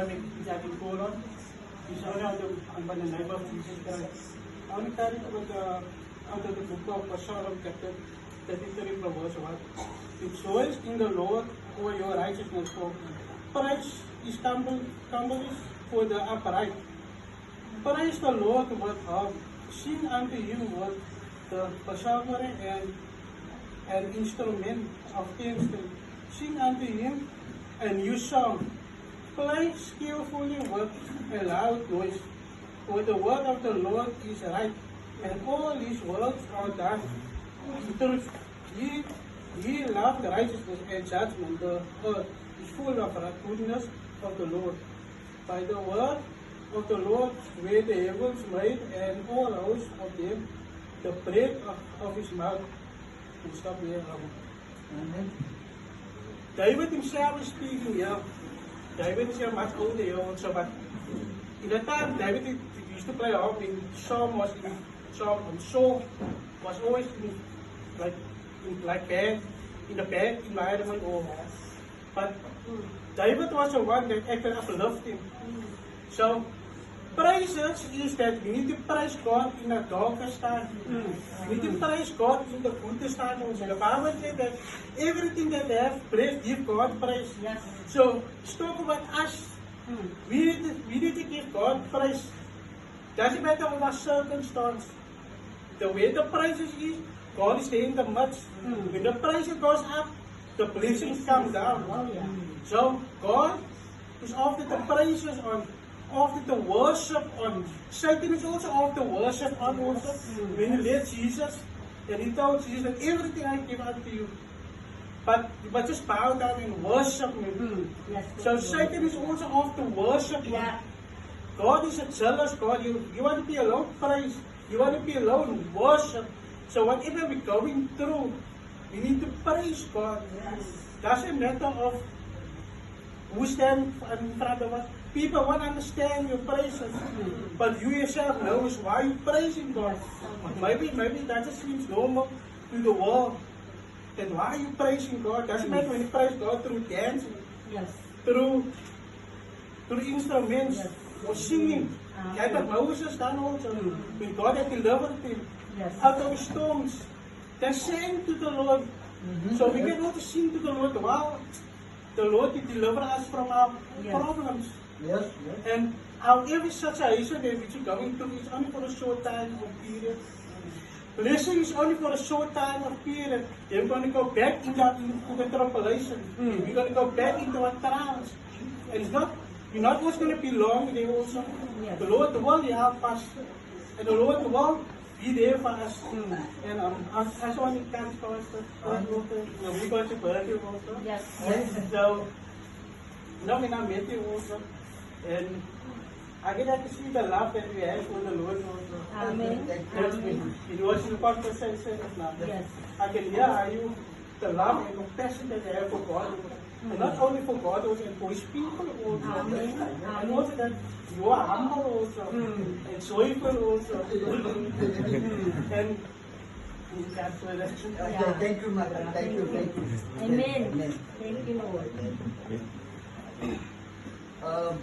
avec Jackie Colon. He's only out of the neighbor of Jesus Christ. Only carried out of the book of Psalm chapter 33 verse 1. Rejoice in the Lord for your righteousness, for praise is stumble for the upright. Praise the Lord with harp. Sing unto him with the psaltery and instrument of tungsten. Sing unto him a new song. Play skillfully with a loud noise. For the word of the Lord is right, and all his words are done in truth. He loved righteousness and judgment. The earth is full of the goodness of the Lord. By the word of the Lord were the heavens made, and all hosts of them, the breath of his mouth. And stop here. Amen. David himself is speaking here. David is here much older here also, but in the time David used to play harp, in Psalm was always like band, in the band environment or but David was the one that actually uplifted him. So praises is that we need to praise God in the darkest time. We need to praise God in the goodest time also. The Bible says that everything that they have praise, give God praise. Yes. So talk about us. We need to give God praise. Doesn't matter of our circumstance. The way the praises is, God is there in the midst. When the praises goes up, the blessings come down. Oh, yeah. So God is after the praises on, after the worship on. Satan is also after worship on also. When he led Jesus, and he told Jesus that everything I give unto you. But just bow down and worship me. Yes. So Satan is also after worship. Yeah. God is a jealous God. You want to be alone, praise. You want to be alone, worship. So whatever we're going through, we need to praise God. Yes. Doesn't matter of who stands in front of us. People won't understand your praises, but you yourself knows why you're praising God. Maybe that just seems normal to the world. And why are you praising God? Doesn't matter when you praise God through dancing, Yes. through instruments, Yes. or singing. Like that Moses done also. When God had delivered him Yes. out of storms, they sang to the Lord. So we can also sing to the Lord. Wow, the Lord will deliver us from our problems. Yes, yes. And however situation that which you're going through is only for a short time or period. Blessing is only for a short time or period. Then we're going to go back into the tribulation. We're going to go back into our trials. And it's not, you're not always going to be long there also. Yes. The Lord will help us. And the Lord will be there for us. And I just want to thank for us. We're going to birthday also. Yes. So, now we met you also. And I get to see the love that we have for the Lord also. Amen. Amen. It was in the conversation of love. Yes. I can hear how you, the love and the passion that you have for God. And not only for God also, and for His people also. Amen. And also that you are humble also. And joyful also. And that's what that's Yeah. Thank you, Mother. Thank you, thank you. Amen. Thank you, Lord. Um,